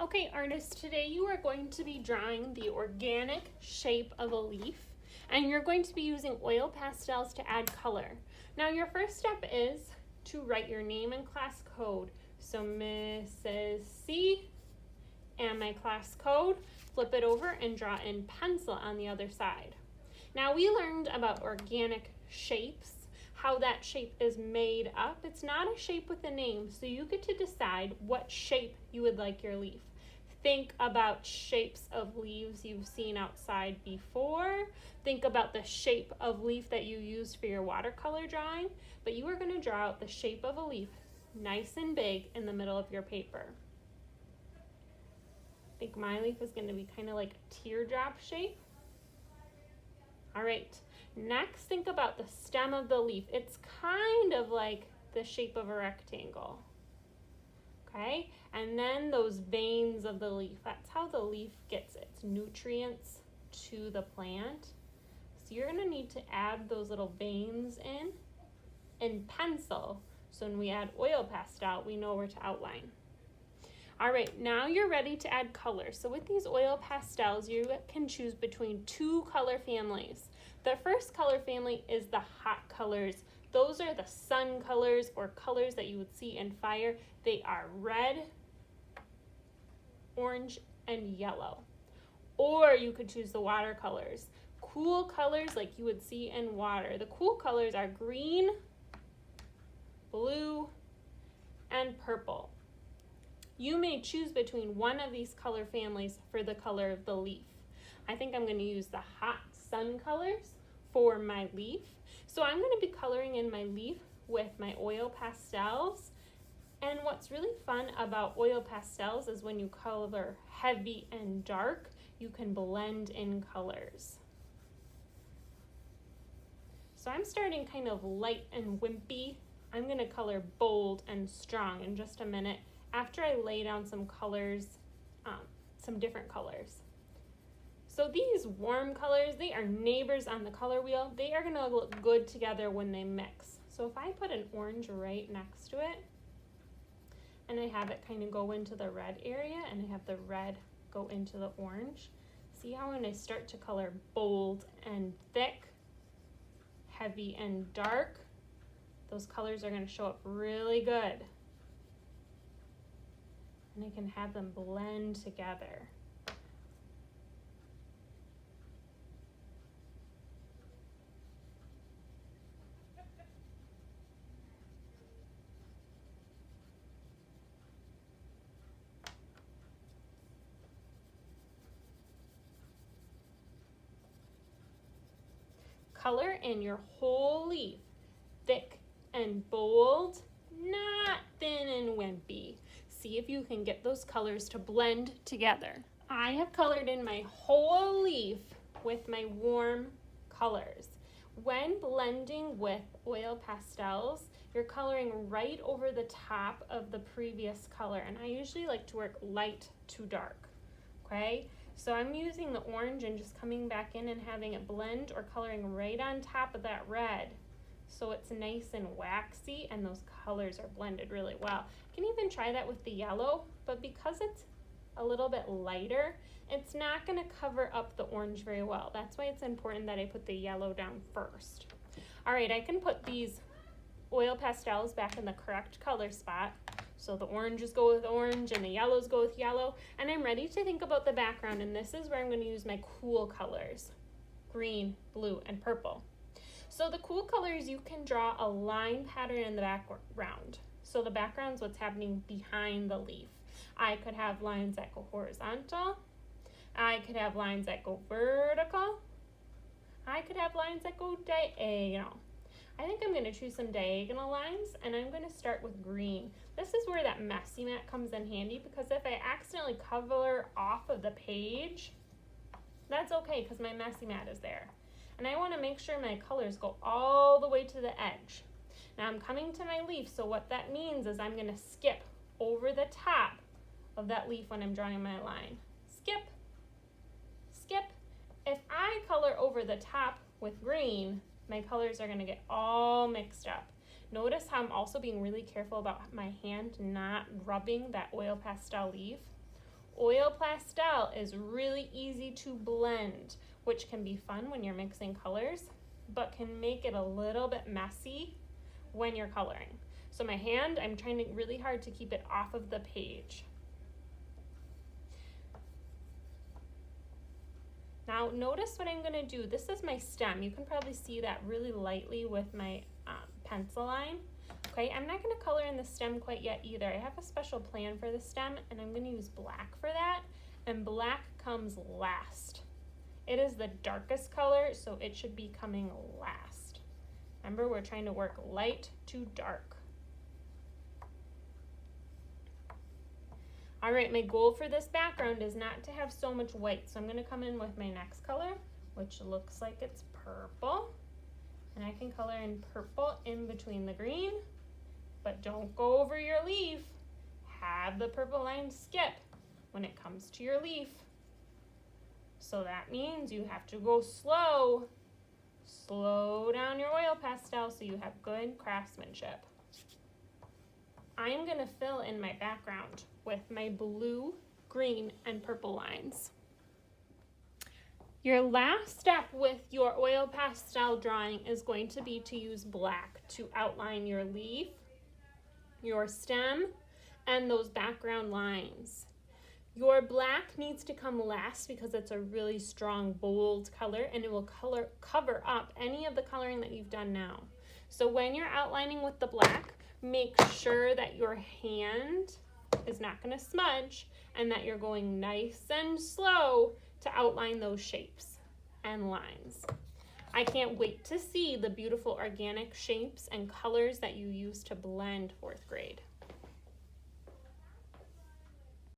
Okay, artists, today you are going to be drawing the organic shape of a leaf, and you're going to be using oil pastels to add color. Now, your first step is to write your name and class code. So Mrs. C and my class code, flip it over and draw in pencil on the other side. Now, we learned about organic shapes, how that shape is made up. It's not a shape with a name, so you get to decide what shape you would like your leaf. Think about shapes of leaves you've seen outside before. Think about the shape of leaf that you used for your watercolor drawing, but you are going to draw out the shape of a leaf nice and big in the middle of your paper. I think my leaf is going to be kind of like a teardrop shape. All right, next think about the stem of the leaf. It's kind of like the shape of a rectangle. Okay, and then those veins of the leaf, that's how the leaf gets its nutrients to the plant. So you're gonna need to add those little veins in pencil. So when we add oil pastel, we know where to outline. All right, now you're ready to add color. So with these oil pastels, you can choose between two color families. The first color family is the hot colors. Those are the sun colors or colors that you would see in fire. They are red, orange, and yellow. Or you could choose the watercolors. Cool colors like you would see in water. The cool colors are green, blue, and purple. You may choose between one of these color families for the color of the leaf. I think I'm going to use the hot sun colors for my leaf. So I'm going to be coloring in my leaf with my oil pastels. And what's really fun about oil pastels is when you color heavy and dark, you can blend in colors. So I'm starting kind of light and wimpy. I'm going to color bold and strong in just a minute after I lay down some colors, some different colors. So these warm colors, they are neighbors on the color wheel. They are gonna look good together when they mix. So if I put an orange right next to it, and I have it kind of go into the red area, and I have the red go into the orange, see how when I start to color bold and thick, heavy and dark, those colors are gonna show up really good. And I can have them blend together. Color in your whole leaf, thick and bold, not thin and wimpy. See if you can get those colors to blend together. I have colored in my whole leaf with my warm colors. When blending with oil pastels, you're coloring right over the top of the previous color, and I usually like to work light to dark, okay? So I'm using the orange and just coming back in and having it blend or coloring right on top of that red. So it's nice and waxy and those colors are blended really well. You can even try that with the yellow, but because it's a little bit lighter, it's not going to cover up the orange very well. That's why it's important that I put the yellow down first. All right, I can put these oil pastels back in the correct color spot. So the oranges go with orange and the yellows go with yellow. And I'm ready to think about the background, and this is where I'm going to use my cool colors, green, blue, and purple. So the cool colors, you can draw a line pattern in the background. So the background's what's happening behind the leaf. I could have lines that go horizontal. I could have lines that go vertical. I could have lines that go diagonal. I think I'm going to choose some diagonal lines, and I'm going to start with green. This is where that messy mat comes in handy, because if I accidentally color off of the page, that's okay because my messy mat is there. And I want to make sure my colors go all the way to the edge. Now I'm coming to my leaf, so what that means is I'm going to skip over the top of that leaf when I'm drawing my line. Skip, skip. If I color over the top with green, my colors are going to get all mixed up. Notice how I'm also being really careful about my hand not rubbing that oil pastel leaf. Oil pastel is really easy to blend, which can be fun when you're mixing colors, but can make it a little bit messy when you're coloring. So my hand, I'm trying really hard to keep it off of the page. Now notice what I'm gonna do. This is my stem. You can probably see that really lightly with my pencil line. Okay, I'm not gonna color in the stem quite yet either. I have a special plan for the stem and I'm gonna use black for that, and black comes last. It is the darkest color, so it should be coming last. Remember, we're trying to work light to dark. All right, my goal for this background is not to have so much white, so I'm gonna come in with my next color, which looks like it's purple. And I can color in purple in between the green, but don't go over your leaf. Have the purple line skip when it comes to your leaf. So that means you have to go slow. Slow down your oil pastel so you have good craftsmanship. I'm gonna fill in my background with my blue, green, and purple lines. Your last step with your oil pastel drawing is going to be to use black to outline your leaf, your stem, and those background lines. Your black needs to come last because it's a really strong, bold color, and it will cover up any of the coloring that you've done now. So when you're outlining with the black, make sure that your hand is not going to smudge and that you're going nice and slow to outline those shapes and lines. I can't wait to see the beautiful organic shapes and colors that you use to blend 4th grade.